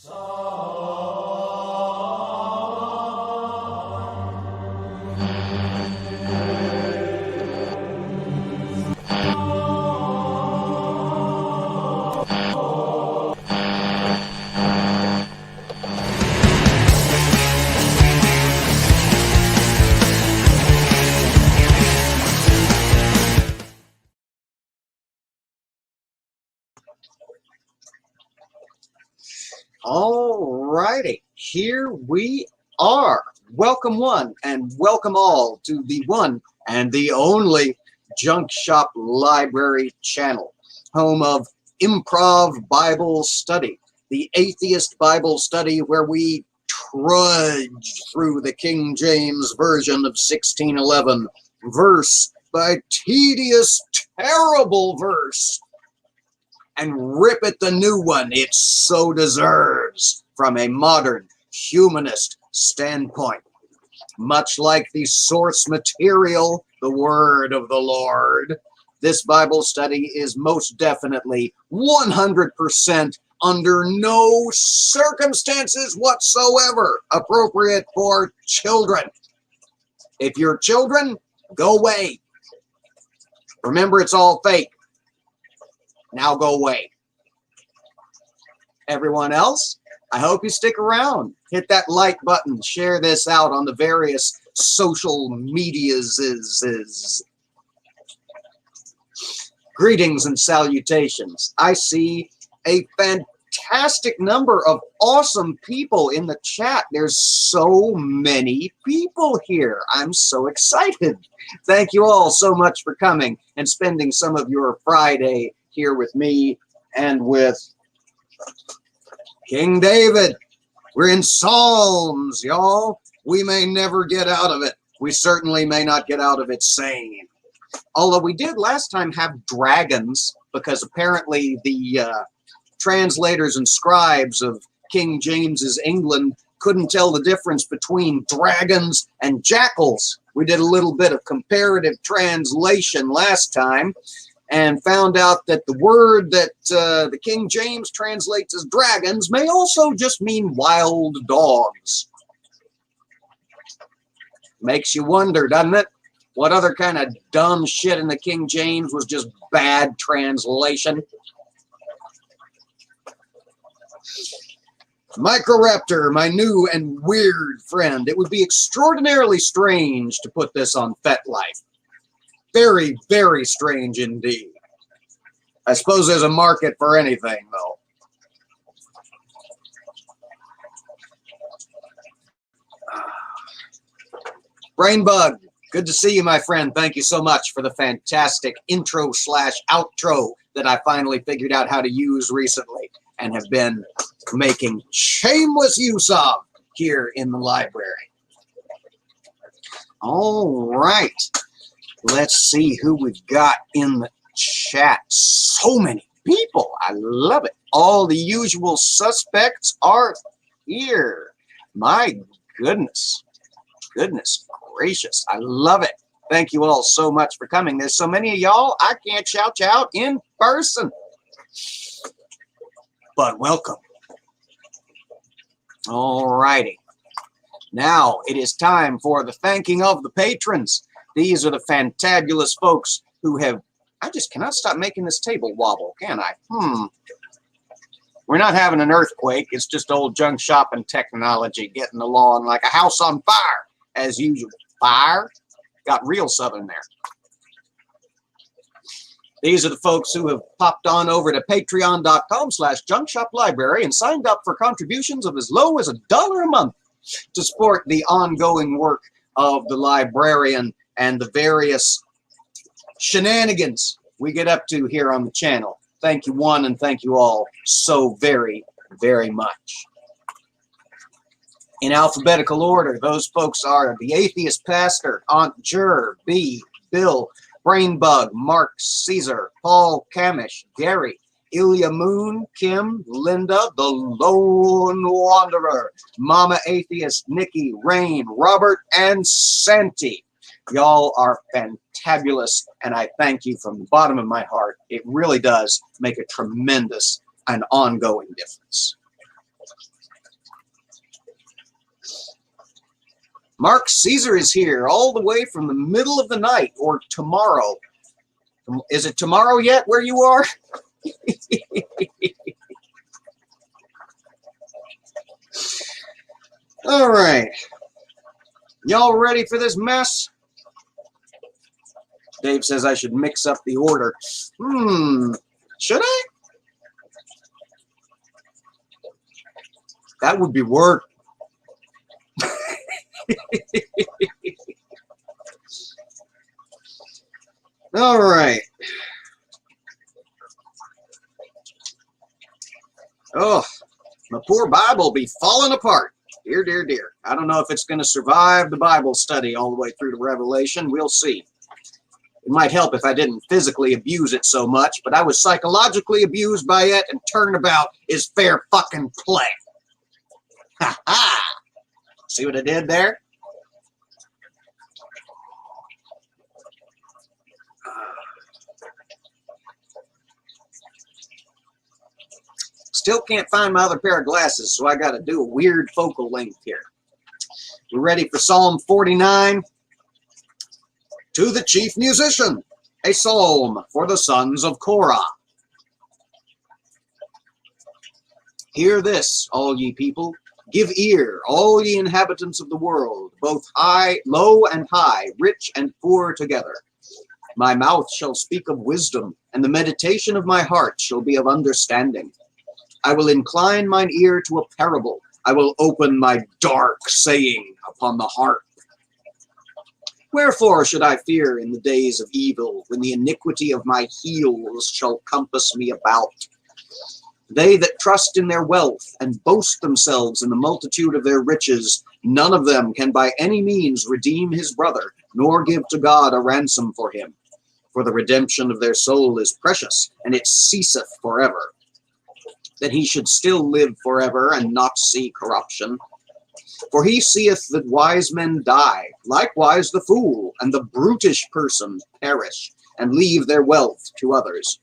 All righty, here we are. Welcome one and welcome all to the one and the only Junk Shop Library channel, home of Improv Bible Study, the atheist Bible study where we trudge through the King James Version of 1611, verse by tedious, terrible verse, and rip at the new one it so deserves from a modern humanist standpoint. Much like the source material, the Word of the Lord, this Bible study is most definitely 100% under no circumstances whatsoever appropriate for children. If you're children, go away. Remember, it's all fake. Now go away. Everyone else, I hope you stick around. Hit that like button. Share this out on the various social medias. Greetings and salutations. I see a fantastic number of awesome people in the chat. There's so many people here. I'm so excited. Thank you all so much for coming and spending some of your Friday here with me and with King David. We're in Psalms, y'all. We may never get out of it. We certainly may not get out of it sane. Although we did last time have dragons, because apparently the translators and scribes of King James's England couldn't tell the difference between dragons and jackals. We did a little bit of comparative translation last time, and found out that the word that the King James translates as dragons may also just mean wild dogs. Makes you wonder, doesn't it? What other kind of dumb shit in the King James was just bad translation? Microraptor, my new and weird friend. It would be extraordinarily strange to put this on FetLife. Very, very strange indeed. I suppose there's a market for anything, though. Brainbug, good to see you, my friend. Thank you so much for the fantastic intro/outro that I finally figured out how to use recently and have been making shameless use of here in the library. All right. Let's see who we've got in the chat. So many people. I love it. All the usual suspects are here. My goodness. Goodness gracious. I love it. Thank you all so much for coming. There's so many of y'all, I can't shout you out in person. But welcome. All righty. Now it is time for the thanking of the patrons. These are the fantabulous folks who have... I just cannot stop making this table wobble, can I? We're not having an earthquake. It's just old junk shop and technology getting along like a house on fire, as usual. Fire? Got real southern there. These are the folks who have popped on over to patreon.com/junkshoplibrary and signed up for contributions of as low as $1 a month to support the ongoing work of the librarian and the various shenanigans we get up to here on the channel. Thank you one and thank you all so very, very much. In alphabetical order, those folks are the Atheist Pastor, Aunt Jur, B, Bill, Brainbug, Mark Caesar, Paul Camish, Gary, Ilya Moon, Kim, Linda, the Lone Wanderer, Mama Atheist, Nikki, Rain, Robert, and Santi. Y'all are fantabulous, and I thank you from the bottom of my heart. It really does make a tremendous and ongoing difference. Mark Caesar is here all the way from the middle of the night, or tomorrow. Is it tomorrow yet where you are? All right. Y'all ready for this mess? Dave says I should mix up the order. Should I? That would be work. All right. Oh, my poor Bible be falling apart. Dear, dear, dear. I don't know if it's going to survive the Bible study all the way through to Revelation. We'll see. It might help if I didn't physically abuse it so much, but I was psychologically abused by it, and turnabout is fair fucking play. Ha ha! See what I did there? Still can't find my other pair of glasses, so I got to do a weird focal length here. We're ready for Psalm 49. To the chief musician, a psalm for the sons of Korah. Hear this, all ye people. Give ear, all ye inhabitants of the world, both high, low and high, rich and poor together. My mouth shall speak of wisdom, and the meditation of my heart shall be of understanding. I will incline mine ear to a parable. I will open my dark saying upon the harp. Wherefore should I fear in the days of evil, when the iniquity of my heels shall compass me about? They that trust in their wealth and boast themselves in the multitude of their riches, none of them can by any means redeem his brother, nor give to God a ransom for him. For the redemption of their soul is precious, and it ceaseth forever. That he should still live forever and not see corruption. For he seeth that wise men die, likewise the fool and the brutish person perish, and leave their wealth to others.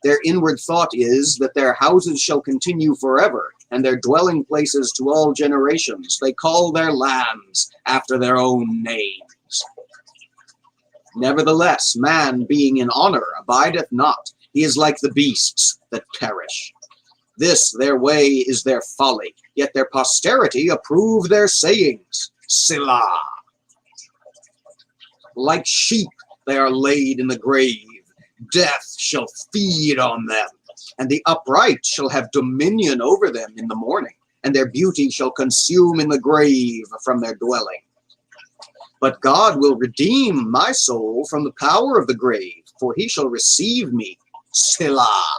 Their inward thought is that their houses shall continue forever, and their dwelling places to all generations. They call their lands after their own names. Nevertheless, man being in honor abideth not. He is like the beasts that perish. This their way is their folly, yet their posterity approve their sayings. Selah. Like sheep they are laid in the grave. Death shall feed on them, and the upright shall have dominion over them in the morning, and their beauty shall consume in the grave from their dwelling. But God will redeem my soul from the power of the grave, for he shall receive me. Selah.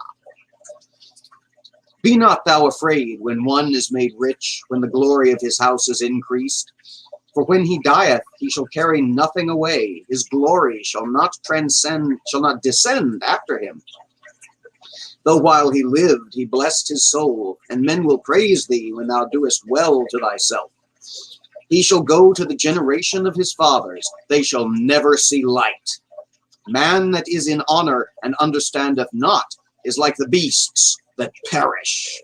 Be not thou afraid when one is made rich, when the glory of his house is increased. For when he dieth, he shall carry nothing away. His glory shall not descend after him. Though while he lived, he blessed his soul, and men will praise thee when thou doest well to thyself. He shall go to the generation of his fathers. They shall never see light. Man that is in honor and understandeth not is like the beasts that perish.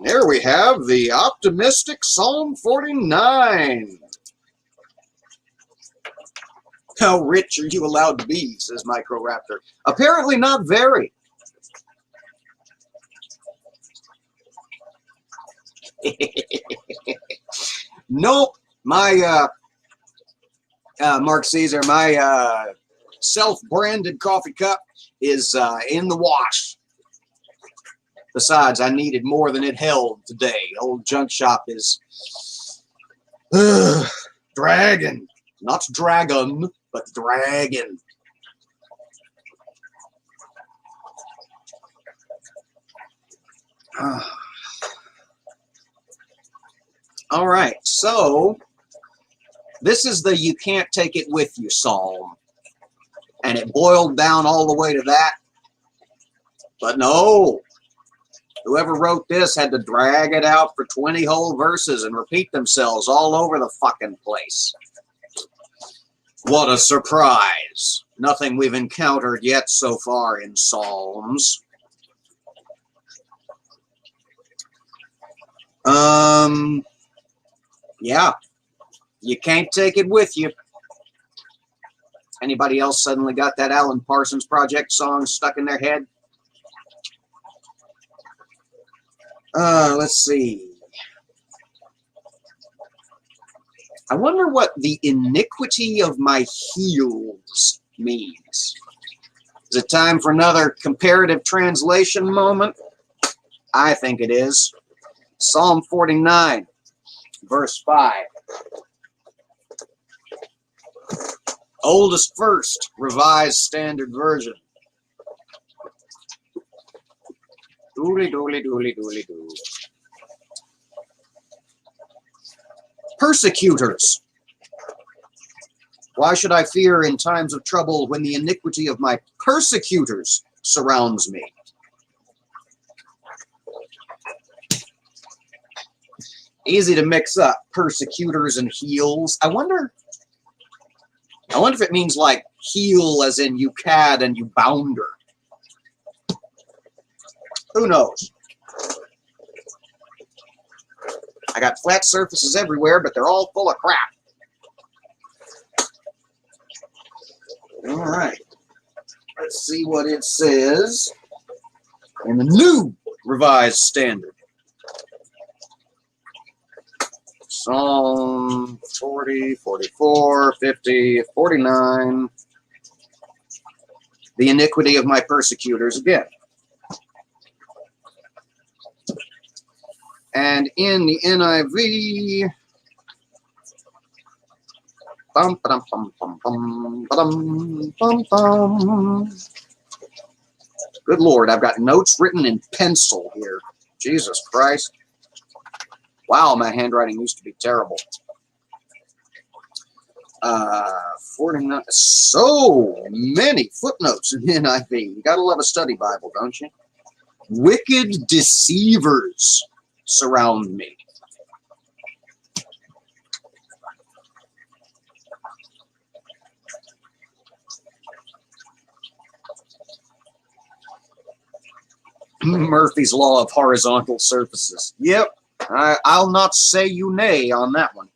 There we have the optimistic Psalm 49. How rich are you allowed to be, says Microraptor. Apparently not very. Nope. My, Mark Caesar, my self-branded coffee cup is in the wash. Besides, I needed more than it held today. Old junk shop is dragon. Not dragon, but dragon. All right, so this is the you can't take it with you psalm. And it boiled down all the way to that. But no. Whoever wrote this had to drag it out for 20 whole verses and repeat themselves all over the fucking place. What a surprise. Nothing we've encountered yet so far in Psalms. Yeah, you can't take it with you. Anybody else suddenly got that Alan Parsons Project song stuck in their head? Let's see. I wonder what the iniquity of my heels means. Is it time for another comparative translation moment? I think it is. Psalm 49, verse 5. Oldest First, Revised Standard Version. Dooley, dooley, dooley, dooley, doo. Persecutors. Why should I fear in times of trouble when the iniquity of my persecutors surrounds me? Easy to mix up persecutors and heels. I wonder if it means like heel as in you cad and you bounder. Who knows? I got flat surfaces everywhere, but they're all full of crap. All right. Let's see what it says in the New Revised Standard. Psalm 40, 44, 50, 49. The iniquity of my persecutors again. And in the NIV, bum, ba-dum, bum, bum, bum, ba-dum, bum, bum. Good Lord, I've got notes written in pencil here. Jesus Christ. Wow, my handwriting used to be terrible. 49, so many footnotes in the NIV. You gotta love a study Bible, don't you? Wicked deceivers surround me. Murphy's Law of Horizontal Surfaces. Yep, I'll not say you nay on that one.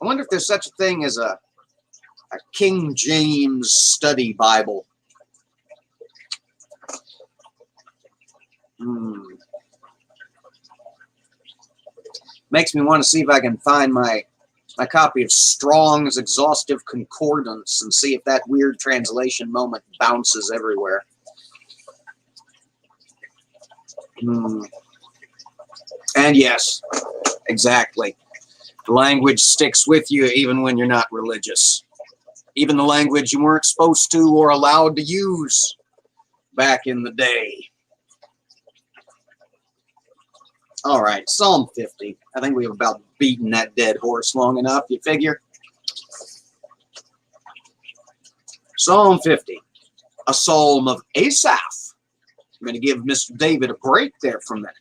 I wonder if there's such a thing as a King James study Bible. Makes me want to see if I can find my copy of Strong's Exhaustive Concordance and see if that weird translation moment bounces everywhere. And yes, exactly. The language sticks with you even when you're not religious. Even the language you weren't supposed to or allowed to use back in the day. All right, Psalm 50. I think we've about beaten that dead horse long enough, you figure? Psalm 50, a psalm of Asaph. I'm going to give Mr. David a break there for a minute.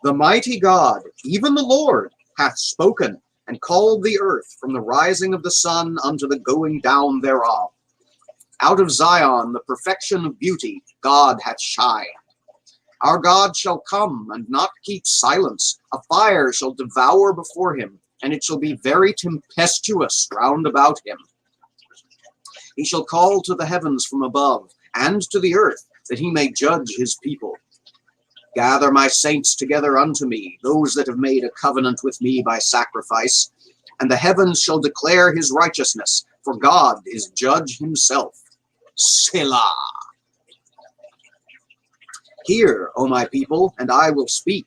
The mighty God, even the Lord, hath spoken, and called the earth from the rising of the sun unto the going down thereof. Out of Zion, the perfection of beauty, God hath shined. Our God shall come, and not keep silence. A fire shall devour before him, and it shall be very tempestuous round about him. He shall call to the heavens from above, and to the earth, that he may judge his people. Gather my saints together unto me, those that have made a covenant with me by sacrifice, and the heavens shall declare his righteousness, for God is judge himself. Selah. Hear, O my people, and I will speak.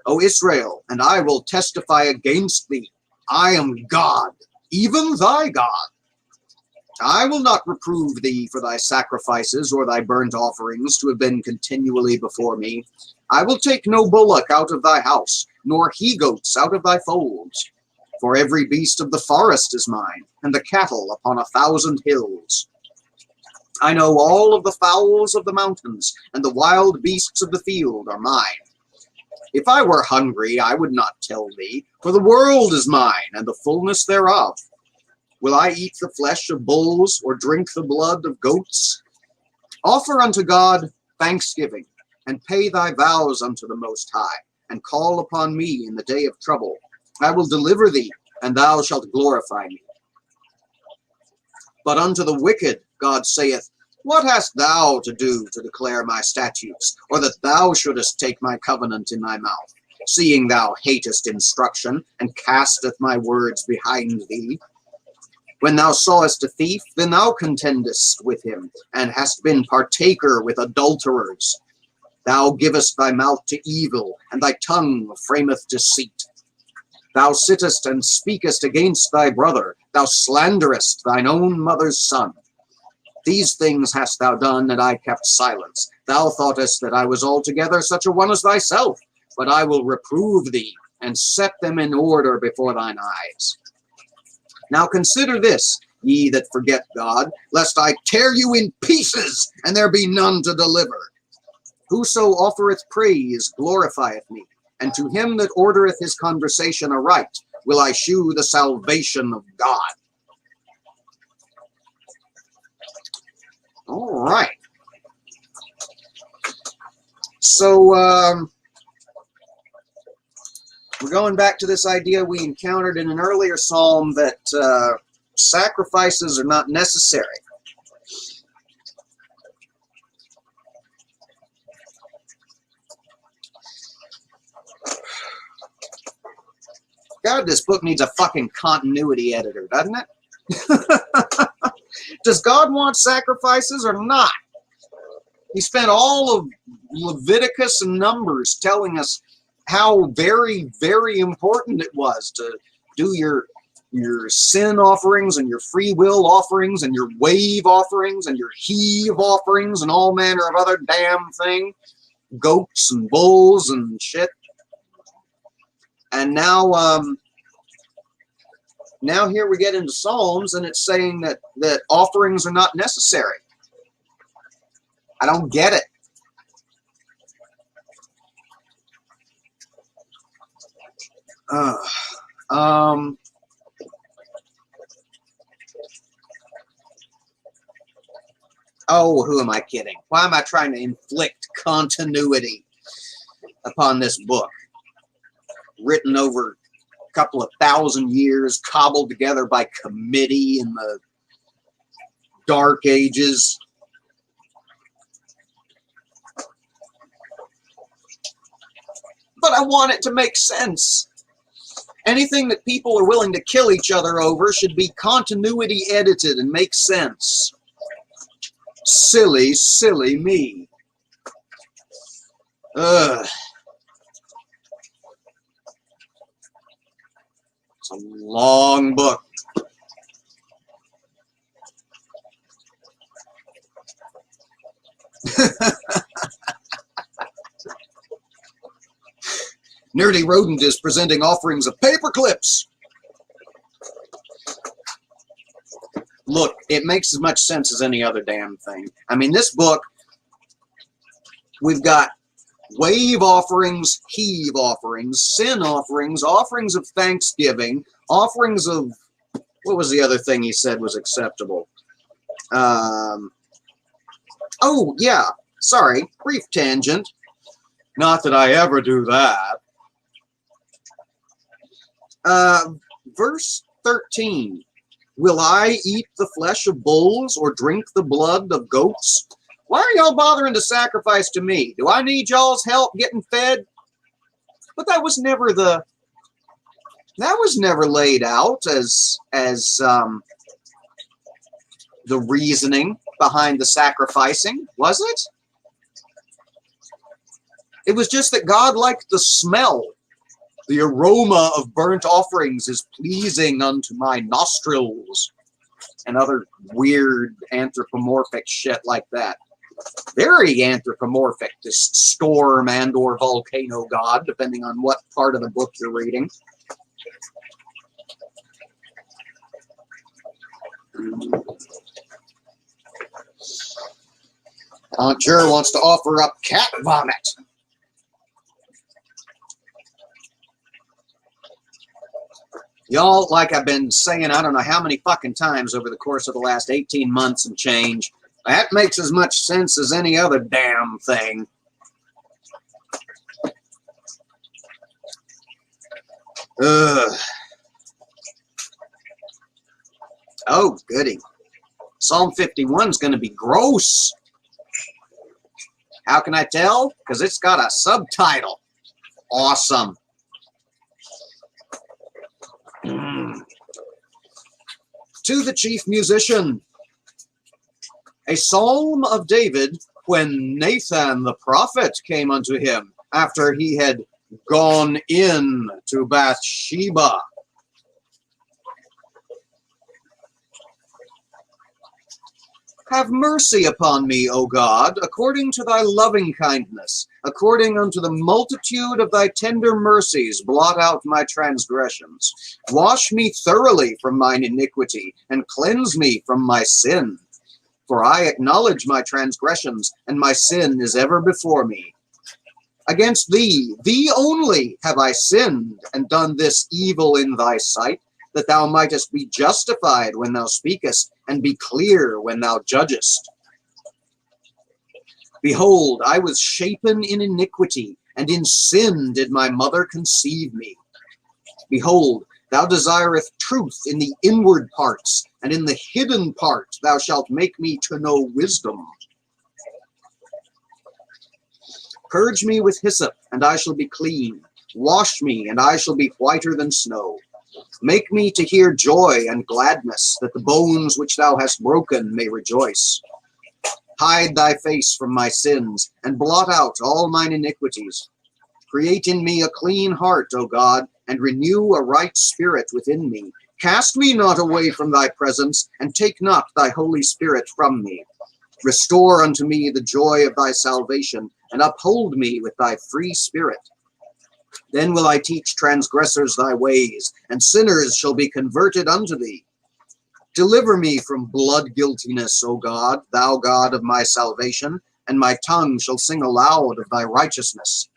O Israel, and I will testify against thee. I am God, even thy God. I will not reprove thee for thy sacrifices or thy burnt offerings to have been continually before me. I will take no bullock out of thy house, nor he-goats out of thy folds. For every beast of the forest is mine, and the cattle upon 1,000 hills. I know all of the fowls of the mountains, and the wild beasts of the field are mine. If I were hungry, I would not tell thee, for the world is mine, and the fullness thereof. Will I eat the flesh of bulls, or drink the blood of goats? Offer unto God thanksgiving, and pay thy vows unto the Most High, and call upon me in the day of trouble. I will deliver thee, and thou shalt glorify me. But unto the wicked God saith, What hast thou to do to declare my statutes, or that thou shouldest take my covenant in thy mouth, seeing thou hatest instruction, and casteth my words behind thee? When thou sawest a thief, then thou contendest with him, and hast been partaker with adulterers. Thou givest thy mouth to evil, and thy tongue frameth deceit. Thou sittest and speakest against thy brother, thou slanderest thine own mother's son. These things hast thou done, and I kept silence. Thou thoughtest that I was altogether such a one as thyself, but I will reprove thee, and set them in order before thine eyes. Now consider this, ye that forget God, lest I tear you in pieces, and there be none to deliver. Whoso offereth praise glorifieth me, and to him that ordereth his conversation aright will I shew the salvation of God. All right. So we're going back to this idea we encountered in an earlier psalm that sacrifices are not necessary. God, this book needs a fucking continuity editor, doesn't it? Does God want sacrifices or not? He spent all of Leviticus and Numbers telling us how very, very important it was to do your sin offerings and your free will offerings and your wave offerings and your heave offerings and all manner of other damn thing, goats and bulls and shit. And now here we get into Psalms, and it's saying that offerings are not necessary. I don't get it. Oh, who am I kidding? Why am I trying to inflict continuity upon this book? Written over a couple of thousand years, cobbled together by committee in the Dark Ages. But I want it to make sense. Anything that people are willing to kill each other over should be continuity edited and make sense. Silly, silly me. Ugh. It's a long book. Nerdy Rodent is presenting offerings of paper clips. Look, it makes as much sense as any other damn thing. I mean, this book, we've got wave offerings, heave offerings, sin offerings, offerings of thanksgiving, offerings of, what was the other thing he said was acceptable? Oh, yeah, sorry, brief tangent. Not that I ever do that. Verse 13. Will I eat the flesh of bulls or drink the blood of goats? Why are y'all bothering to sacrifice to me? Do I need y'all's help getting fed? But that was never laid out as the reasoning behind the sacrificing, was it? It was just that God liked the smell. The aroma of burnt offerings is pleasing unto my nostrils, and other weird anthropomorphic shit like that. Very anthropomorphic, this storm and or volcano god, depending on what part of the book you're reading. Aunt Jer wants to offer up cat vomit. Y'all, like I've been saying, I don't know how many fucking times over the course of the last 18 months and change, that makes as much sense as any other damn thing. Ugh. Oh, goody. Psalm 51 is going to be gross. How can I tell? Because it's got a subtitle. Awesome. To the chief musician, a psalm of David when Nathan the prophet came unto him after he had gone in to Bathsheba. Have mercy upon me, O God, according to thy loving kindness, according unto the multitude of thy tender mercies, blot out my transgressions. Wash me thoroughly from mine iniquity, and cleanse me from my sin. For I acknowledge my transgressions, and my sin is ever before me. Against thee, thee only, have I sinned, and done this evil in thy sight, that thou mightest be justified when thou speakest, and be clear when thou judgest. Behold, I was shapen in iniquity, and in sin did my mother conceive me. Behold, thou desirest truth in the inward parts, and in the hidden part thou shalt make me to know wisdom. Purge me with hyssop, and I shall be clean. Wash me, and I shall be whiter than snow. Make me to hear joy and gladness, that the bones which thou hast broken may rejoice. Hide thy face from my sins, and blot out all mine iniquities. Create in me a clean heart, O God, and renew a right spirit within me. Cast me not away from thy presence, and take not thy Holy Spirit from me. Restore unto me the joy of thy salvation, and uphold me with thy free spirit. Then will I teach transgressors thy ways, and sinners shall be converted unto thee. Deliver me from blood guiltiness, O God, thou God of my salvation, and my tongue shall sing aloud of thy righteousness.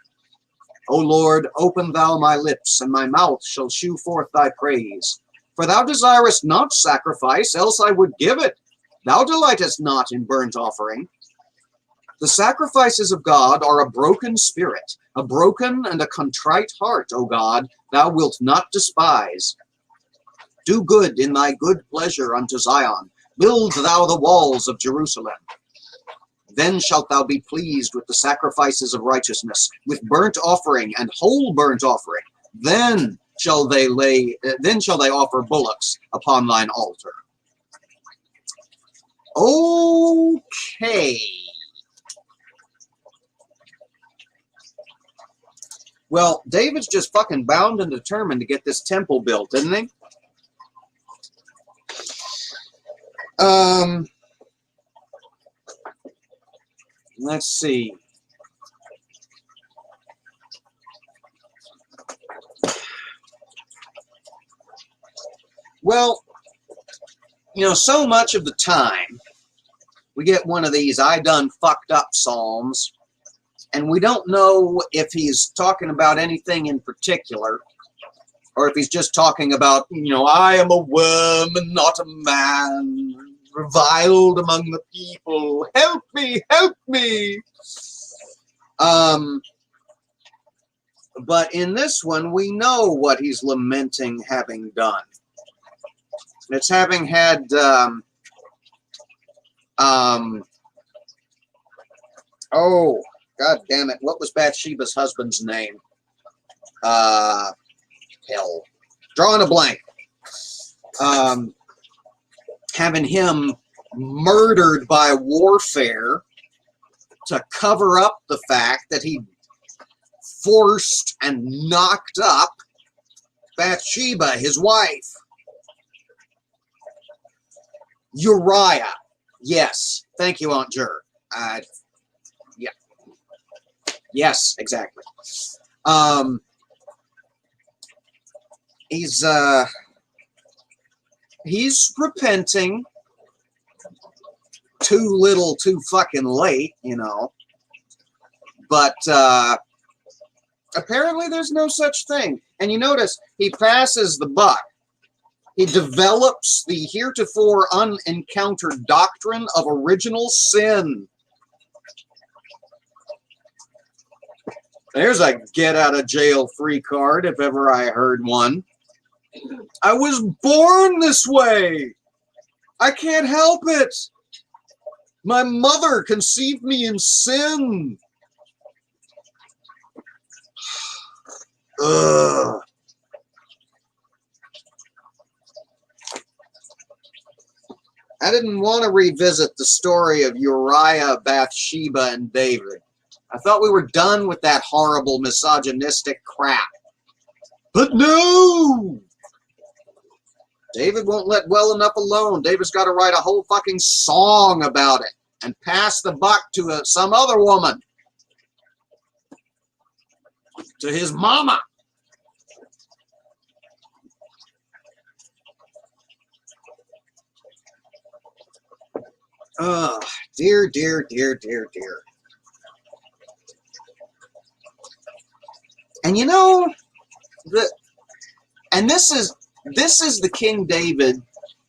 O Lord, open thou my lips, and my mouth shall shew forth thy praise. For thou desirest not sacrifice, else I would give it. Thou delightest not in burnt offering. The sacrifices of God are a broken spirit, a broken and a contrite heart, O God, thou wilt not despise. Do good in thy good pleasure unto Zion. Build thou the walls of Jerusalem. Then shalt thou be pleased with the sacrifices of righteousness, with burnt offering and whole burnt offering. Then shall they offer bullocks upon thine altar. Okay. Well, David's just fucking bound and determined to get this temple built, isn't he? Let's see. Well, you know, so much of the time we get one of these I done fucked up psalms, and we don't know if he's talking about anything in particular, or if he's just talking about, you know, I am a worm and not a man, reviled among the people. Help me, help me. But in this one, we know what he's lamenting having done. It's having had, oh, God damn it. What was Bathsheba's husband's name? Hell. Drawing a blank. Having him murdered by warfare to cover up the fact that he forced and knocked up Bathsheba, his wife. Uriah. Yes. Thank you, Aunt Jer. Yeah. Yes, exactly. He's repenting. Too little, too fucking late, you know. But apparently there's no such thing. And you notice he passes the buck. He develops the heretofore unencountered doctrine of original sin. There's a get-out-of-jail-free card, if ever I heard one. I was born this way. I can't help it. My mother conceived me in sin. Ugh. I didn't want to revisit the story of Uriah, Bathsheba, and David. I thought we were done with that horrible misogynistic crap. But no! David won't let well enough alone. David's got to write a whole fucking song about it and pass the buck to some other woman. To his mama. Oh, dear, dear, dear, dear, dear. And you know, this is the King David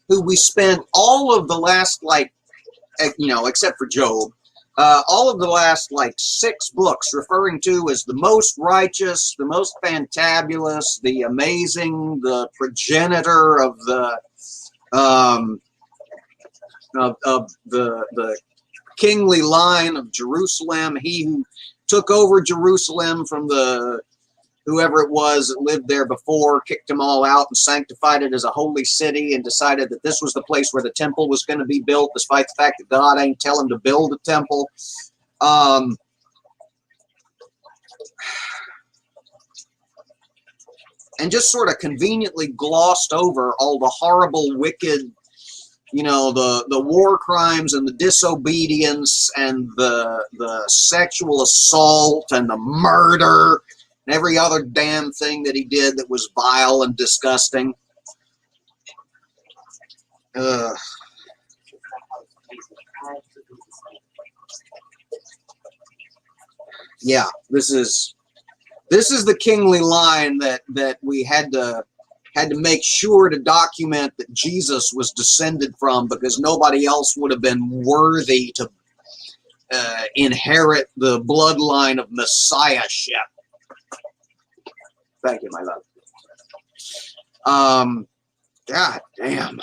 who we spent all of the last, like, you know, except for Job, all of the last, like, 6 books referring to as the most righteous, the most fantabulous, the amazing, the progenitor of the the kingly line of Jerusalem. He who took over Jerusalem from the whoever it was that lived there before, kicked them all out and sanctified it as a holy city and decided that this was the place where the temple was going to be built, despite the fact that God ain't tell him to build a temple. And just sort of conveniently glossed over all the horrible, wicked, you know, the war crimes and the disobedience and the sexual assault and the murder and every other damn thing that he did that was vile and disgusting. Yeah, this is the kingly line that we had to make sure to document that Jesus was descended from, because nobody else would have been worthy to inherit the bloodline of messiahship. Thank you, my love. God damn.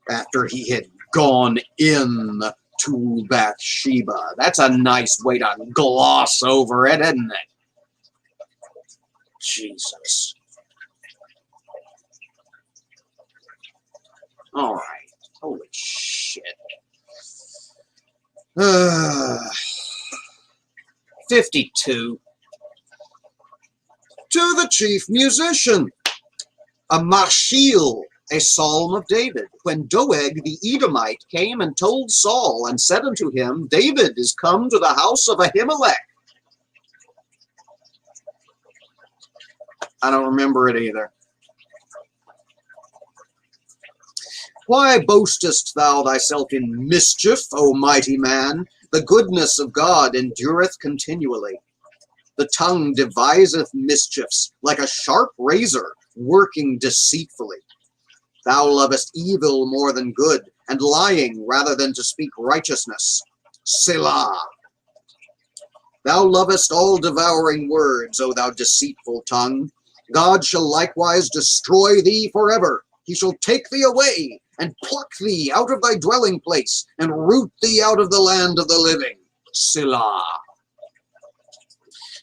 After he had gone in to Bathsheba. That's a nice way to gloss over it, isn't it? Jesus. All right. Holy shit. 52. To the chief musician, a Marshil, a psalm of David, when Doeg the Edomite came and told Saul and said unto him, David is come to the house of Ahimelech. I don't remember it either. Why boastest thou thyself in mischief, O mighty man? The goodness of God endureth continually. The tongue deviseth mischiefs, like a sharp razor, working deceitfully. Thou lovest evil more than good, and lying rather than to speak righteousness. Selah. Thou lovest all devouring words, O thou deceitful tongue. God shall likewise destroy thee forever. He shall take thee away, and pluck thee out of thy dwelling place, and root thee out of the land of the living. Selah.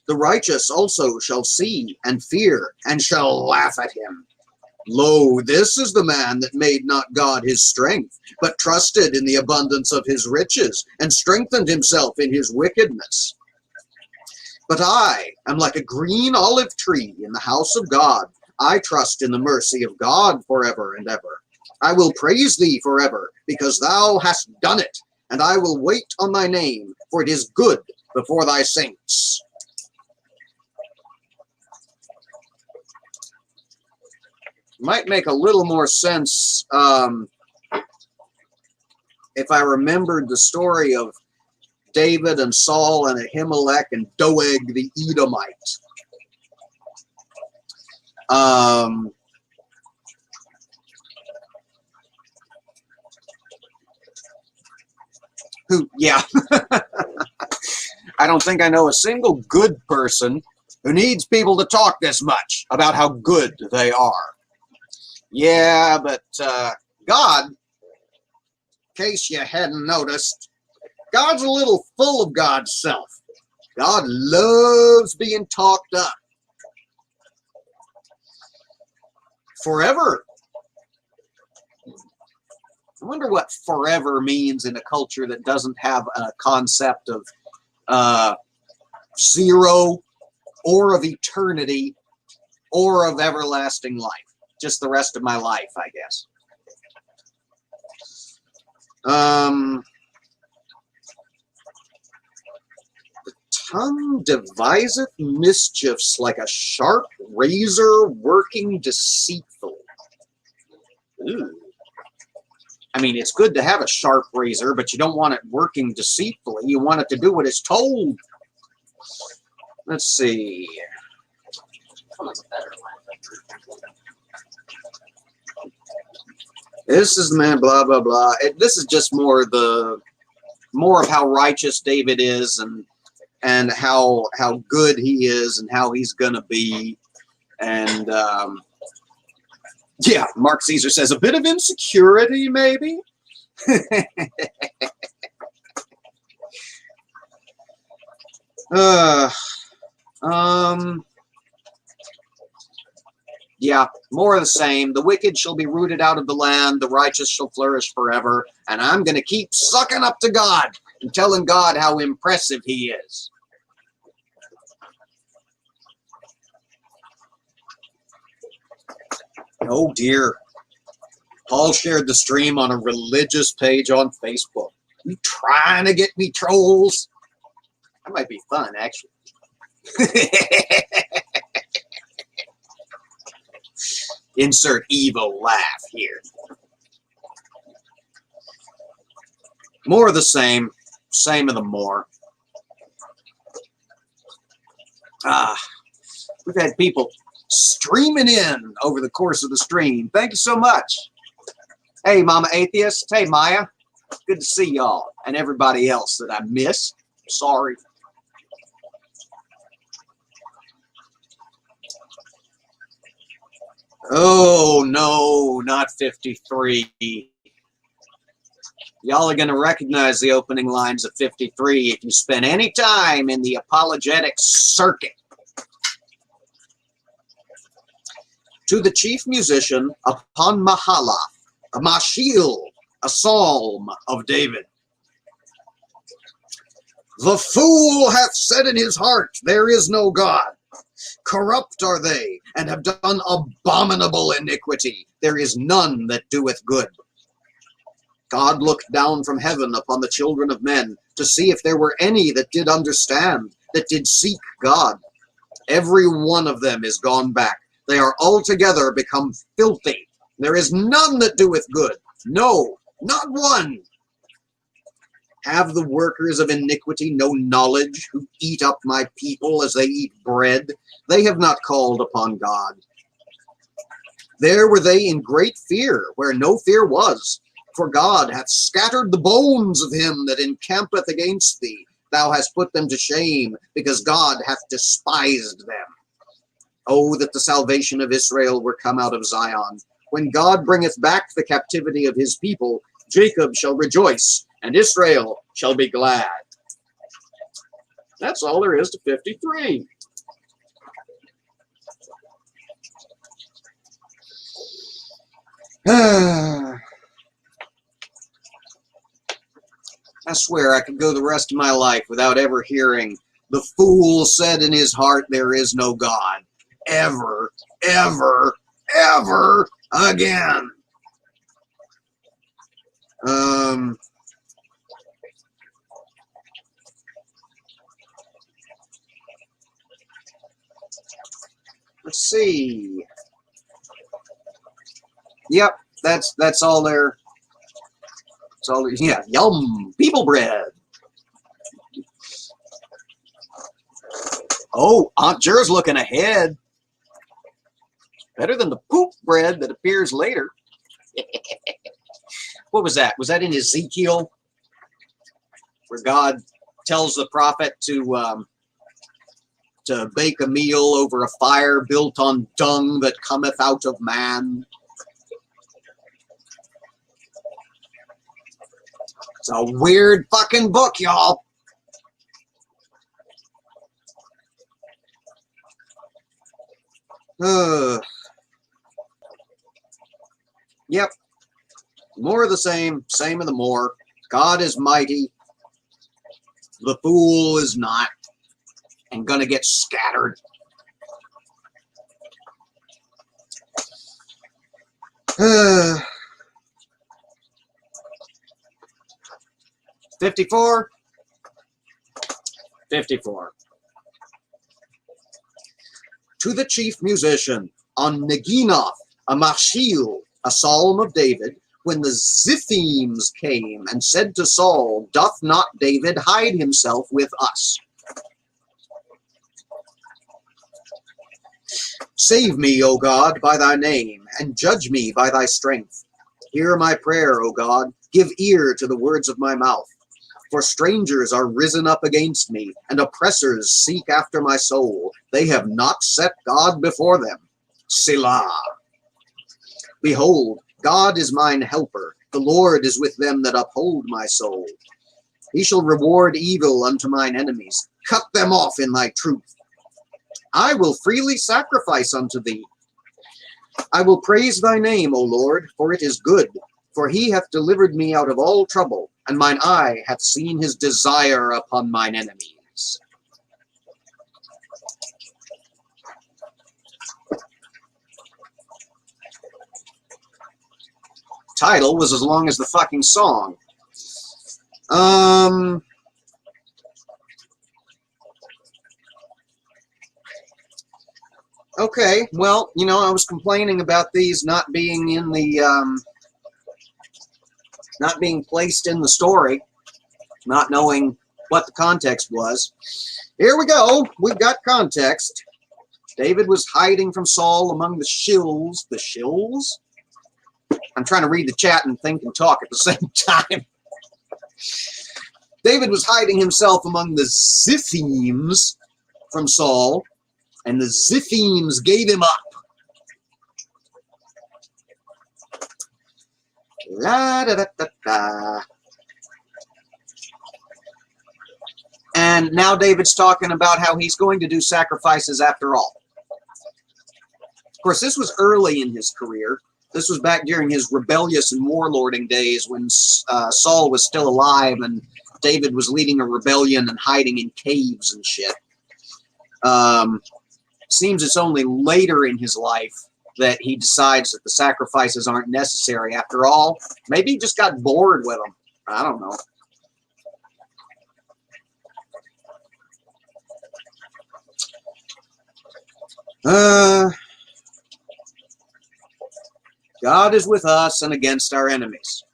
The righteous also shall see and fear, and shall laugh at him. Lo, this is the man that made not God his strength, but trusted in the abundance of his riches, and strengthened himself in his wickedness. But I am like a green olive tree in the house of God. I trust in the mercy of God forever and ever. I will praise thee forever, because thou hast done it, and I will wait on thy name, for it is good before thy saints. Might make a little more sense if I remembered the story of David and Saul and Ahimelech and Doeg the Edomite. Yeah. I don't think I know a single good person who needs people to talk this much about how good they are. Yeah, but God, in case you hadn't noticed, God's a little full of God's self. God loves being talked up. Forever. I wonder what forever means in a culture that doesn't have a concept of zero or of eternity or of everlasting life. Just the rest of my life, I guess. The tongue deviseth mischiefs like a sharp razor working deceitfully. Ooh. I mean, it's good to have a sharp razor, but you don't want it working deceitfully. You want it to do what it's told. Let's see. This is man, blah blah blah. This is just more of how righteous David is, and how good he is, and how he's gonna be, and yeah. Mark Caesar says a bit of insecurity, maybe. Yeah, more of the same. The wicked shall be rooted out of the land, the righteous shall flourish forever, and I'm going to keep sucking up to God and telling God how impressive he is. Oh dear. Paul shared the stream on a religious page on Facebook. You trying to get me, trolls? That might be fun, actually. Insert evil laugh here. More of the same. Same of the more. We've had people streaming in over the course of the stream. Thank you so much. Hey, Mama Atheist. Hey, Maya. Good to see y'all and everybody else that I missed. Sorry. Oh, no, not 53. Y'all are going to recognize the opening lines of 53 if you spend any time in the apologetic circuit. To the chief musician upon Mahalath, a Mashil, a psalm of David. The fool hath said in his heart, there is no God. Corrupt are they, and have done abominable iniquity. There is none that doeth good. God looked down from heaven upon the children of men to see if there were any that did understand, that did seek God. Every one of them is gone back. They are altogether become filthy. There is none that doeth good. No, not one. Have the workers of iniquity no knowledge, who eat up my people as they eat bread? They have not called upon God. There were they in great fear, where no fear was. For God hath scattered the bones of him that encampeth against thee. Thou hast put them to shame, because God hath despised them. Oh, that the salvation of Israel were come out of Zion. When God bringeth back the captivity of his people, Jacob shall rejoice, and Israel shall be glad. That's all there is to 53. I swear I could go the rest of my life without ever hearing the fool said in his heart there is no God. Ever, ever, ever again. Let's see. Yep, that's all there. It's all there. Yeah, yum, people bread. Oh, Aunt Jer's looking ahead. Better than the poop bread that appears later. What was that? Was that in Ezekiel? Where God tells the prophet to bake a meal over a fire built on dung that cometh out of man. It's a weird fucking book, y'all. Yep. More of the same of the more. God is mighty. The fool is not. And gonna get scattered. Uh, 54. 54. To the chief musician on Neginoth, a Marshil, a psalm of David, when the Ziphims came and said to Saul, doth not David hide himself with us? Save me, O God, by thy name, and judge me by thy strength. Hear my prayer, O God, give ear to the words of my mouth. For strangers are risen up against me, and oppressors seek after my soul. They have not set God before them. Selah. Behold, God is mine helper. The Lord is with them that uphold my soul. He shall reward evil unto mine enemies. Cut them off in thy truth. I will freely sacrifice unto thee. I will praise thy name, O Lord, for it is good. For he hath delivered me out of all trouble, and mine eye hath seen his desire upon mine enemies. Title was as long as the fucking song. Okay, well, you know, I was complaining about these not being in the, not being placed in the story, not knowing what the context was. Here we go. We've got context. David was hiding from Saul among the shills. The shills? I'm trying to read the chat and think and talk at the same time. David was hiding himself among the Ziphims from Saul, and the Ziphims gave him up. La da da da da. And now David's talking about how he's going to do sacrifices after all. Of course, this was early in his career. This was back during his rebellious and warlording days when Saul was still alive and David was leading a rebellion and hiding in caves and shit. Seems it's only later in his life that he decides that the sacrifices aren't necessary after all. Maybe he just got bored with them. I don't know. God is with us and against our enemies.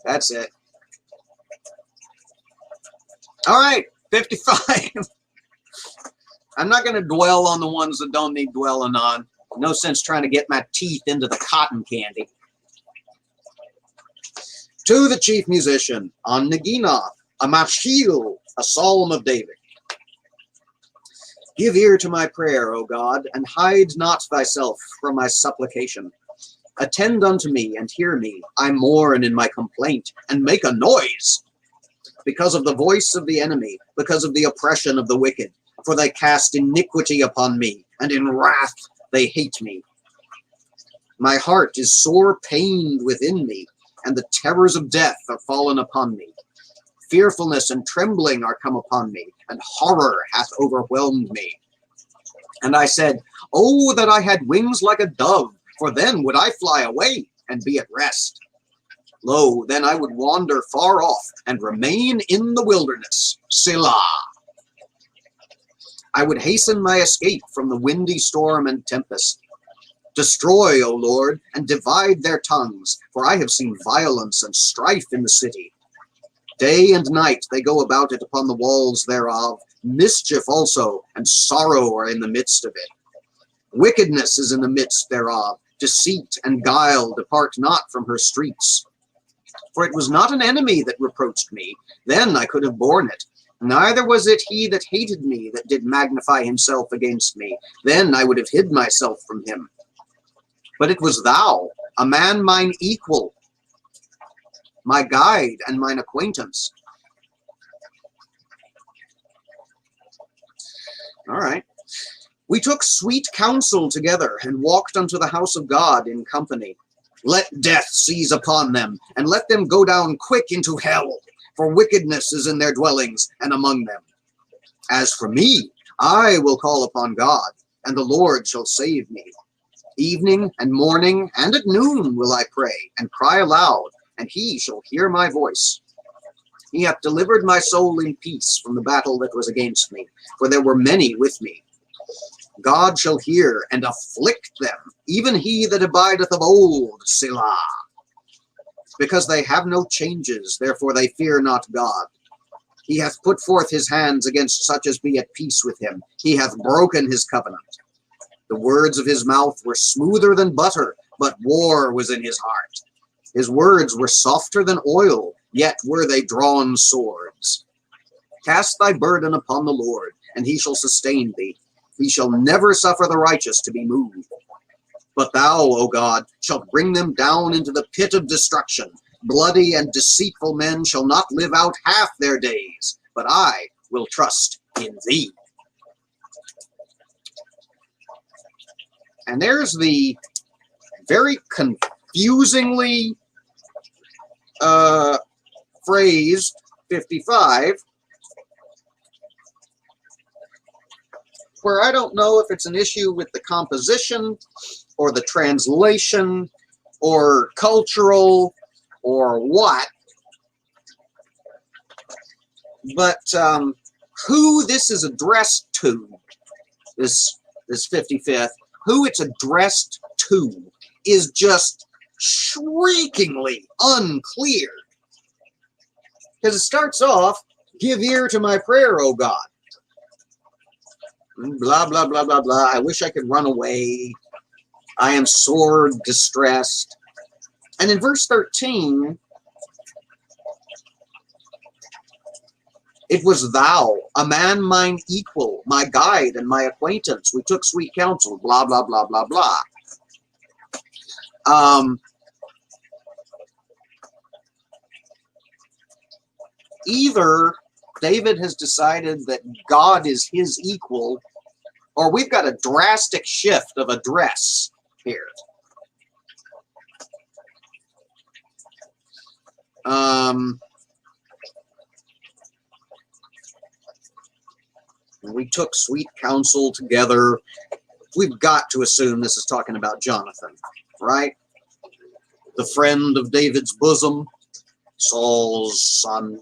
That's it. All right, 55. I'm not going to dwell on the ones that don't need dwelling on. No sense trying to get my teeth into the cotton candy. To the chief musician on Neginoth, a Marshil, a psalm of David. Give ear to my prayer, O God, and hide not thyself from my supplication. Attend unto me and hear me. I mourn in my complaint and make a noise because of the voice of the enemy, because of the oppression of the wicked. For they cast iniquity upon me, and in wrath they hate me. My heart is sore pained within me, and the terrors of death are fallen upon me. Fearfulness and trembling are come upon me, and horror hath overwhelmed me. And I said, oh, that I had wings like a dove, for then would I fly away and be at rest. Lo, then I would wander far off and remain in the wilderness. Selah. I would hasten my escape from the windy storm and tempest. Destroy, O Lord, and divide their tongues, for I have seen violence and strife in the city. Day and night they go about it upon the walls thereof. Mischief also and sorrow are in the midst of it. Wickedness is in the midst thereof. Deceit and guile depart not from her streets. For it was not an enemy that reproached me, then I could have borne it. Neither was it he that hated me that did magnify himself against me, then I would have hid myself from him. But it was thou, a man mine equal, my guide and mine acquaintance. All right. We took sweet counsel together and walked unto the house of God in company. Let death seize upon them, and let them go down quick into hell, for wickedness is in their dwellings and among them. As for me, I will call upon God, and the Lord shall save me. Evening and morning and at noon will I pray, and cry aloud, and he shall hear my voice. He hath delivered my soul in peace from the battle that was against me, for there were many with me. God shall hear and afflict them, even he that abideth of old, Selah. Because they have no changes, therefore they fear not God. He hath put forth his hands against such as be at peace with him. He hath broken his covenant. The words of his mouth were smoother than butter, but war was in his heart. His words were softer than oil, yet were they drawn swords. Cast thy burden upon the Lord, and he shall sustain thee. He shall never suffer the righteous to be moved. But thou, O God, shalt bring them down into the pit of destruction. Bloody and deceitful men shall not live out half their days, but I will trust in thee. And there's the very confusingly phrased 55, where I don't know if it's an issue with the composition or the translation or cultural or what, but who this is addressed to, this 55th, who it's addressed to is just shriekingly unclear. Because it starts off, give ear to my prayer, O God. Blah, blah, blah, blah, blah. I wish I could run away. I am sore distressed. And in verse 13, it was thou, a man mine equal, my guide and my acquaintance. We took sweet counsel, blah, blah, blah, blah, blah. Either David has decided that God is his equal, or we've got a drastic shift of address here. We took sweet counsel together. We've got to assume this is talking about Jonathan, right? The friend of David's bosom, Saul's son.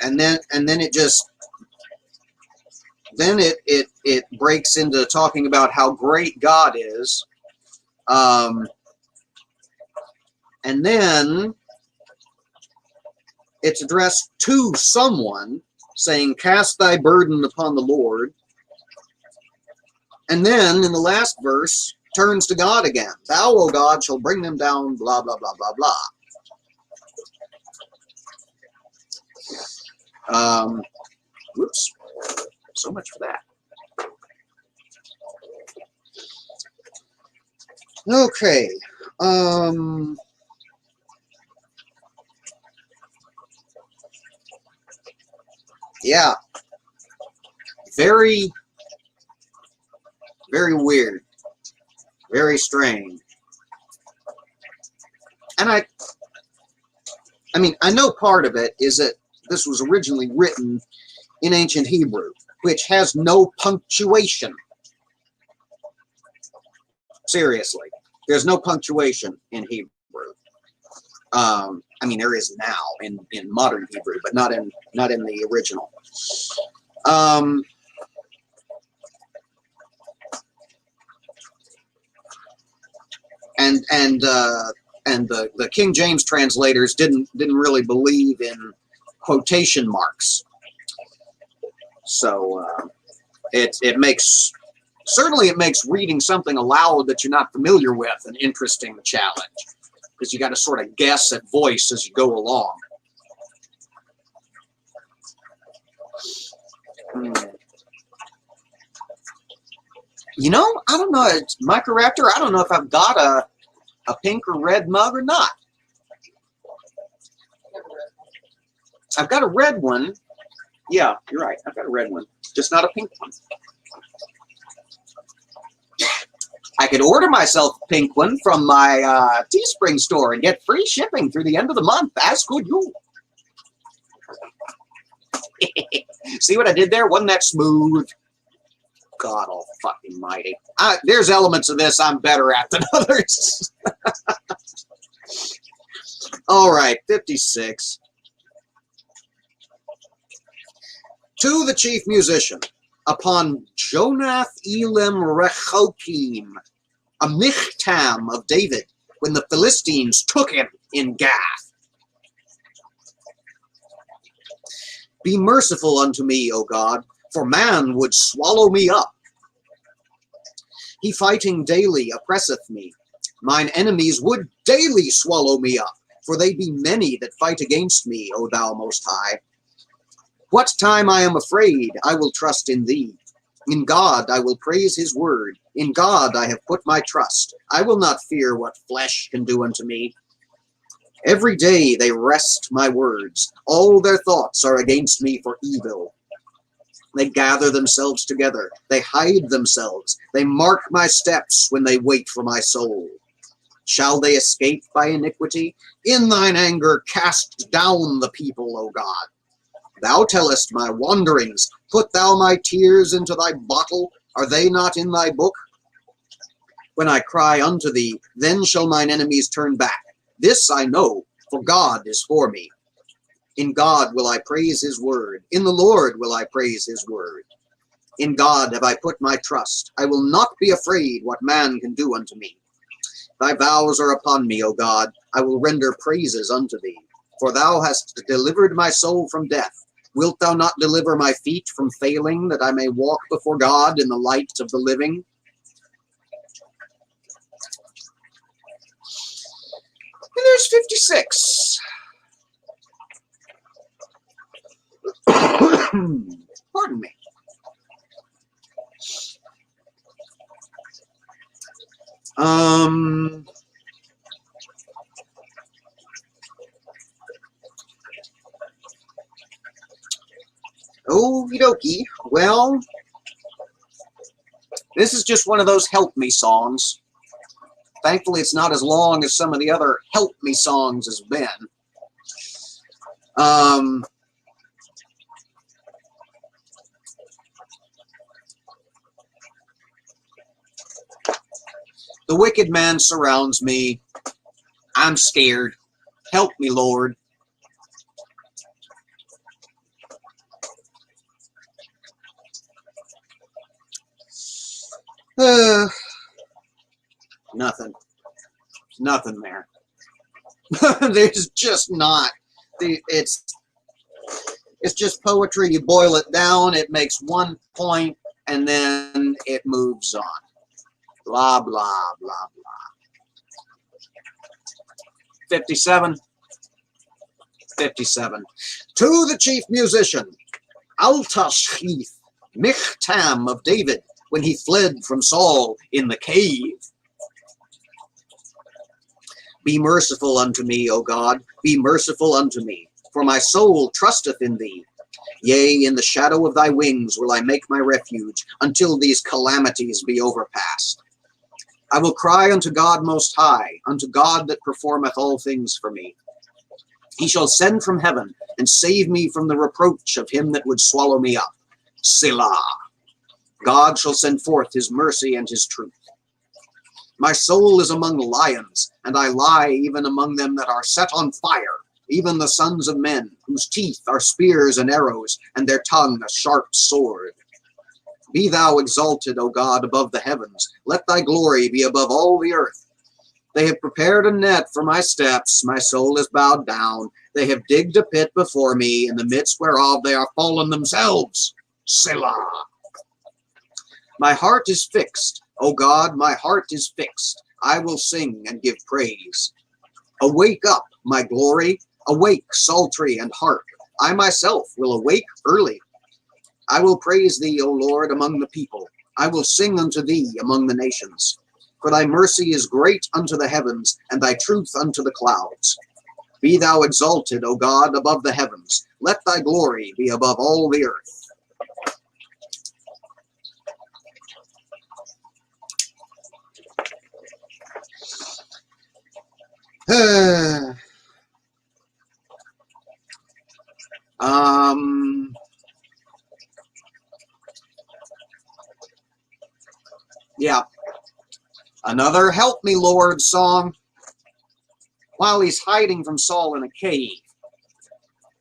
And then it just it breaks into talking about how great God is. And then it's addressed to someone, saying, cast thy burden upon the Lord. And then in the last verse, turns to God again. Thou, O God, shall bring them down, blah, blah, blah, blah, blah. Whoops. So much for that. Okay. Yeah. Very, very weird. Very strange. And I mean, I know part of it is that this was originally written in ancient Hebrew, which has no punctuation. Seriously, there's no punctuation in Hebrew. I mean, there is now in modern Hebrew, but not in the original. the King James translators didn't really believe in quotation marks. So it makes reading something aloud that you're not familiar with an interesting challenge, because you got to sort of guess at voice as you go along. You know, I don't know, it's Microraptor, I don't know if I've got a pink or red mug or not. I've got a red one. Yeah, you're right. I've got a red one, just not a pink one. I could order myself a pink one from my Teespring store and get free shipping through the end of the month. As could you. See what I did there? Wasn't that smooth? God almighty. There's elements of this I'm better at than others. All right, 56. To the chief musician, upon Jonath Elim Rechokim, a Michtam of David, when the Philistines took him in Gath. Be merciful unto me, O God, for man would swallow me up. He fighting daily oppresseth me. Mine enemies would daily swallow me up, for they be many that fight against me, O thou most high. What time I am afraid, I will trust in thee. In God I will praise his word. In God I have put my trust. I will not fear what flesh can do unto me. Every day they wrest my words. All their thoughts are against me for evil. They gather themselves together. They hide themselves. They mark my steps when they wait for my soul. Shall they escape by iniquity? In thine anger cast down the people, O God. Thou tellest my wanderings. Put thou my tears into thy bottle. Are they not in thy book? When I cry unto thee, then shall mine enemies turn back. This I know, for God is for me. In God will I praise his word. In the Lord will I praise his word. In God have I put my trust. I will not be afraid what man can do unto me. Thy vows are upon me, O God. I will render praises unto thee. For thou hast delivered my soul from death. Wilt thou not deliver my feet from failing, that I may walk before God in the light of the living? And there's 56. Pardon me. Okie dokie. Well, this is just one of those help me songs. Thankfully, it's not as long as some of the other help me songs has been. The wicked man surrounds me. I'm scared. Help me, Lord. Nothing there. There's just not. It's just poetry. You boil it down, it makes one point, and then it moves on. Blah, blah, blah, blah. 57. 57. To the chief musician, Altashith, Michtam of David, when he fled from Saul in the cave. Be merciful unto me, O God, be merciful unto me, for my soul trusteth in thee. Yea, in the shadow of thy wings will I make my refuge, until these calamities be overpast. I will cry unto God most high, unto God that performeth all things for me. He shall send from heaven, and save me from the reproach of him that would swallow me up. Selah. God shall send forth his mercy and his truth. My soul is among lions, and I lie even among them that are set on fire, even the sons of men, whose teeth are spears and arrows, and their tongue a sharp sword. Be thou exalted, O God, above the heavens. Let thy glory be above all the earth. They have prepared a net for my steps. My soul is bowed down. They have digged a pit before me, in the midst whereof they are fallen themselves. Selah. My heart is fixed. O God, my heart is fixed. I will sing and give praise. Awake up, my glory. Awake, psaltery and harp. I myself will awake early. I will praise thee, O Lord, among the people. I will sing unto thee among the nations. For thy mercy is great unto the heavens, and thy truth unto the clouds. Be thou exalted, O God, above the heavens. Let thy glory be above all the earth. Yeah. Another Help Me, Lord song while he's hiding from Saul in a cave.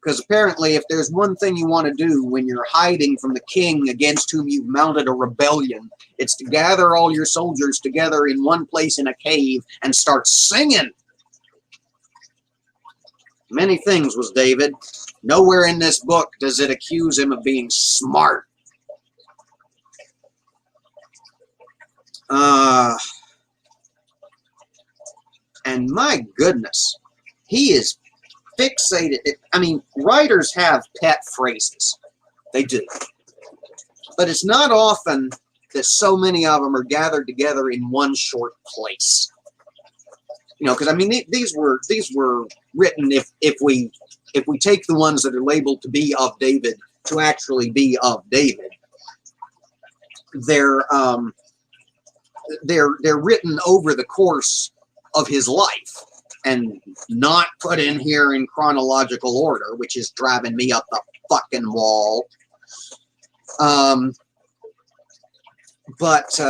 Because apparently if there's one thing you want to do when you're hiding from the king against whom you've mounted a rebellion, it's to gather all your soldiers together in one place in a cave and start singing. Many things was David. Nowhere in this book does it accuse him of being smart. And my goodness, he is fixated. I mean, writers have pet phrases. They do. But it's not often that so many of them are gathered together in one short place. You know, because I mean, these were written if we take the ones that are labeled to be of David to actually be of David. They're written over the course of his life and not put in here in chronological order, which is driving me up the fucking wall. But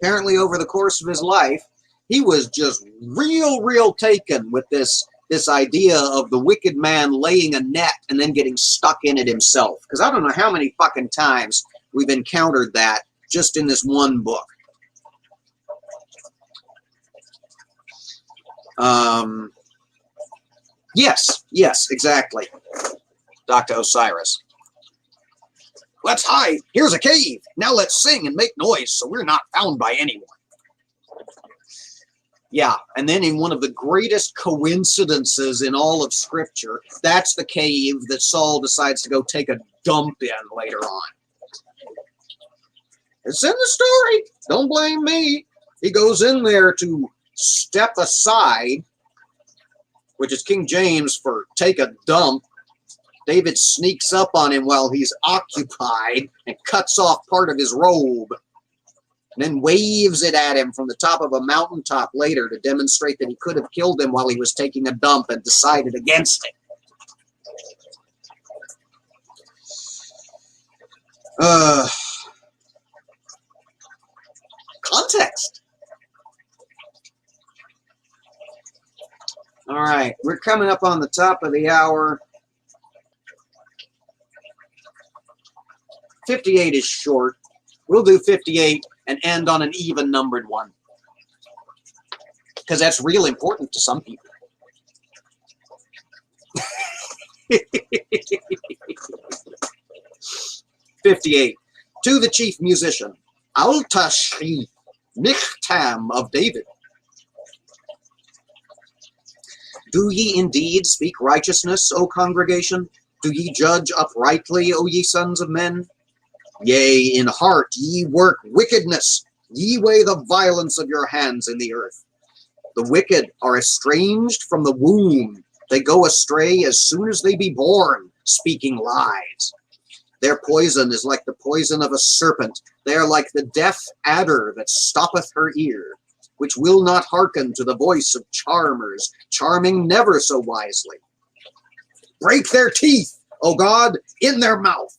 apparently over the course of his life, he was just real taken with this idea of the wicked man laying a net and then getting stuck in it himself. Because I don't know how many fucking times we've encountered that just in this one book. Yes, exactly. Dr. Osiris. Let's hide. Here's a cave. Now let's sing and make noise so we're not found by anyone. Yeah, and then in one of the greatest coincidences in all of Scripture, that's the cave that Saul decides to go take a dump in later on. It's in the story. Don't blame me. He goes in there to step aside, which is King James for take a dump. David sneaks up on him while he's occupied and cuts off part of his robe, and then waves it at him from the top of a mountaintop later to demonstrate that he could have killed him while he was taking a dump and decided against it. Context. All right, we're coming up on the top of the hour. 58 is short. We'll do 58 and end on an even numbered one, because that's real important to some people. 58. To the chief musician, Al-Tashri, Nichtam of David. Do ye indeed speak righteousness, O congregation? Do ye judge uprightly, O ye sons of men? Yea, in heart ye work wickedness. Ye weigh the violence of your hands in the earth. The wicked are estranged from the womb. They go astray as soon as they be born, speaking lies. Their poison is like the poison of a serpent. They are like the deaf adder that stoppeth her ear, which will not hearken to the voice of charmers, charming never so wisely. Break their teeth, O God, in their mouth.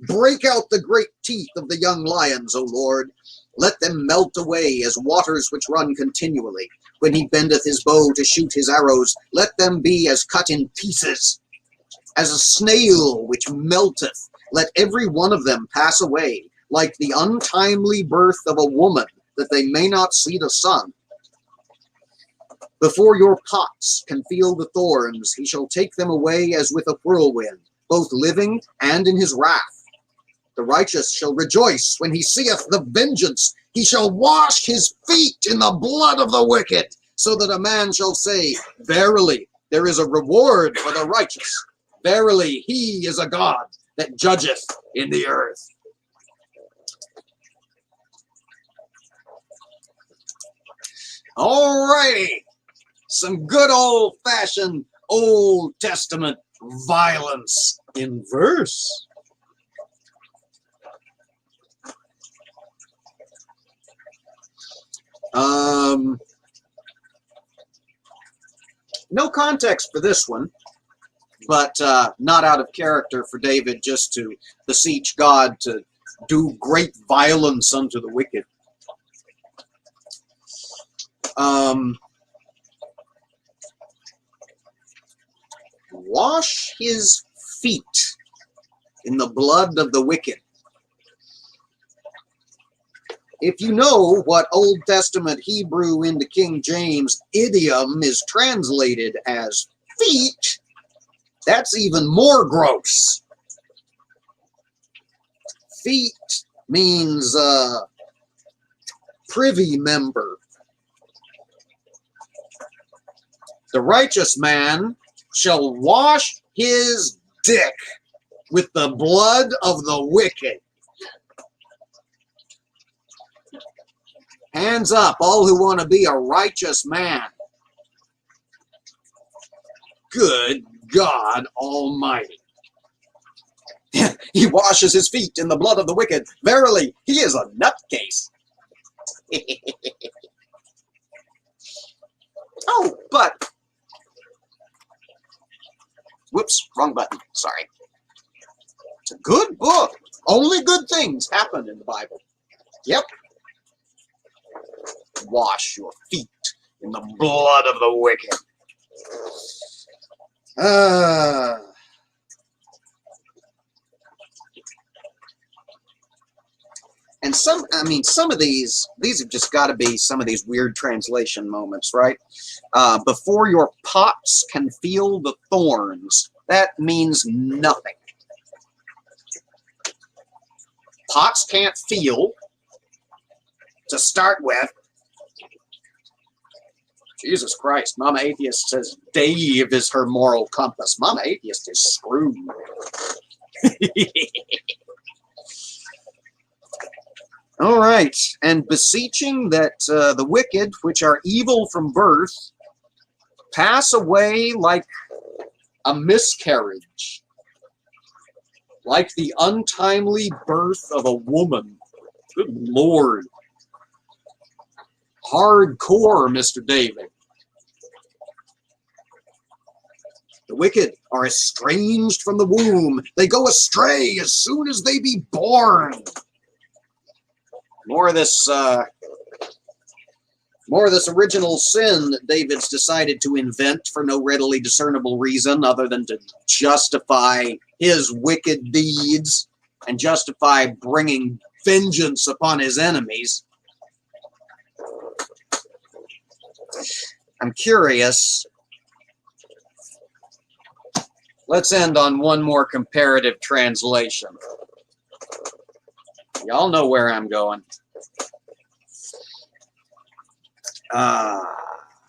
Break out the great teeth of the young lions, O Lord. Let them melt away as waters which run continually. When he bendeth his bow to shoot his arrows, let them be as cut in pieces. As a snail which melteth, let every one of them pass away. like the untimely birth of a woman, that they may not see the sun. Before your pots can feel the thorns, he shall take them away as with a whirlwind, both living and in his wrath. The righteous shall rejoice when he seeth the vengeance. He shall wash his feet in the blood of the wicked, so that a man shall say, verily, there is a reward for the righteous. Verily, he is a God that judgeth in the earth. All righty. Some good old-fashioned Old Testament violence in verse. No context for this one, but not out of character for David just to beseech God to do great violence unto the wicked. Wash his feet in the blood of the wicked. If you know what Old Testament Hebrew into King James idiom is translated as feet, that's even more gross. Feet means privy member. The righteous man shall wash his dick with the blood of the wicked. Hands up, all who want to be a righteous man. Good God Almighty. He washes his feet in the blood of the wicked. Verily, he is a nutcase. Oh, but... Whoops, wrong button. Sorry. It's a good book. Only good things happen in the Bible. Yep. Wash your feet in the blood of the wicked. And some of these have just got to be some of these weird translation moments, right? Before your pots can feel the thorns, that means nothing. Pots can't feel, to start with. Jesus Christ, Mama Atheist says Dave is her moral compass. Mama Atheist is screwed. All right, and beseeching that the wicked, which are evil from birth, pass away like a miscarriage, like the untimely birth of a woman. Good Lord. Hardcore, Mr. David. The wicked are estranged from the womb. They go astray as soon as they be born. More of this original sin that David's decided to invent for no readily discernible reason other than to justify his wicked deeds and justify bringing vengeance upon his enemies. I'm curious. Let's end on one more comparative translation. Y'all know where I'm going.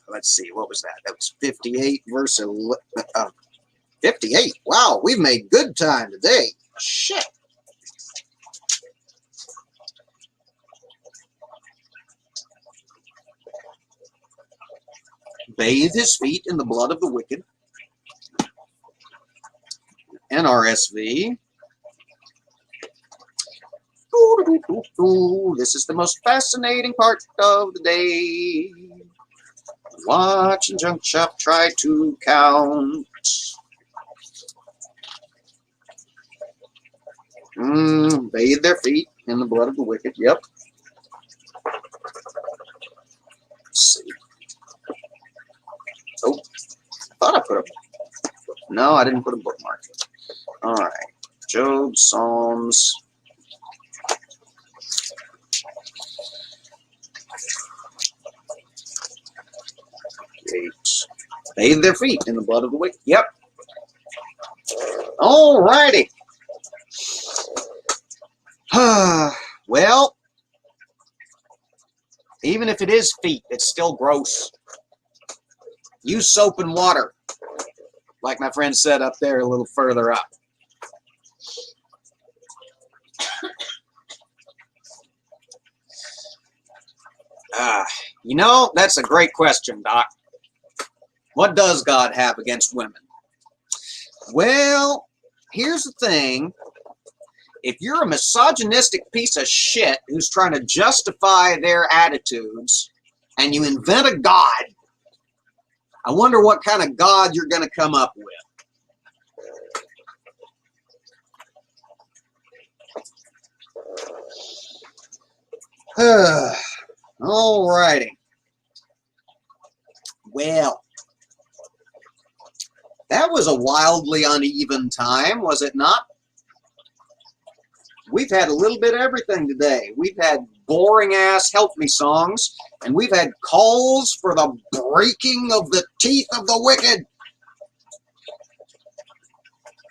Let's see, what was that? That was 58 verse 58. Wow, we've made good time today. Shit. Bathe his feet in the blood of the wicked. NRSV. This is the most fascinating part of the day. Watch and Junk Shop try to count. Bathe their feet in the blood of the wicked. Yep. Let's see. Oh, I thought I put a... No, I didn't put a bookmark. All right. Job, Psalms. Bathe their feet in the blood of the wicked. Yep. All righty. Well, even if it is feet, it's still gross. Use soap and water, like my friend said up there a little further up. You know, that's a great question, Doc. What does God have against women? Well, here's the thing. If you're a misogynistic piece of shit who's trying to justify their attitudes and you invent a God, I wonder what kind of God you're going to come up with. All righty. Well, that was a wildly uneven time, was it not? We've had a little bit of everything today. We've had boring-ass help me songs, and we've had calls for the breaking of the teeth of the wicked.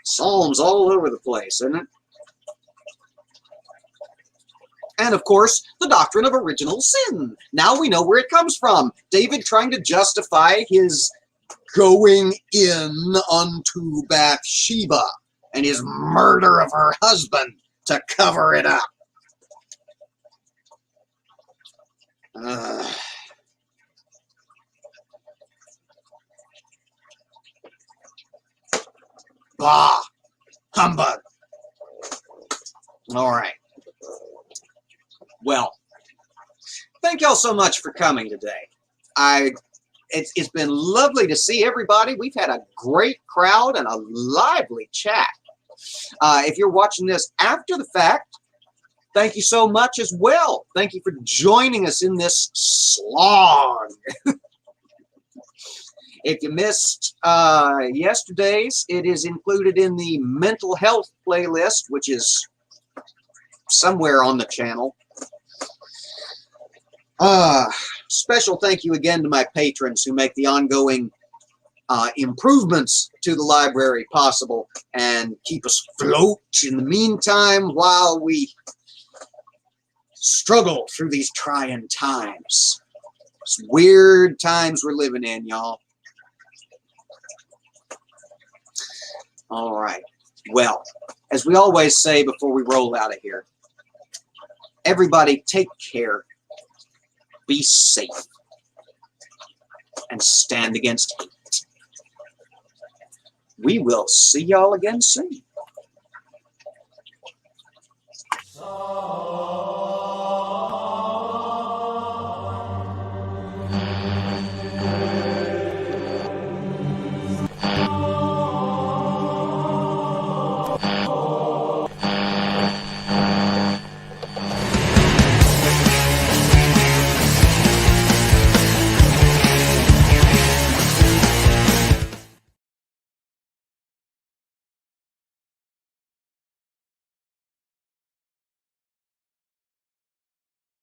Psalms all over the place, isn't it? And, of course, the doctrine of original sin. Now we know where it comes from. David trying to justify his going in unto Bathsheba and his murder of her husband to cover it up. Bah! Humbug! All right. Well, thank y'all so much for coming today. It's been lovely to see everybody. We've had a great crowd and a lively chat. If you're watching this after the fact, thank you so much as well. Thank you for joining us in this slog. If you missed yesterday's, it is included in the mental health playlist, which is somewhere on the channel. Special thank you again to my patrons who make the ongoing improvements to the library possible and keep us afloat in the meantime while we struggle through these trying times. It's weird times we're living in, y'all. All right. Well, as we always say before we roll out of here, everybody take care, be safe, and stand against hate. We will see y'all again soon.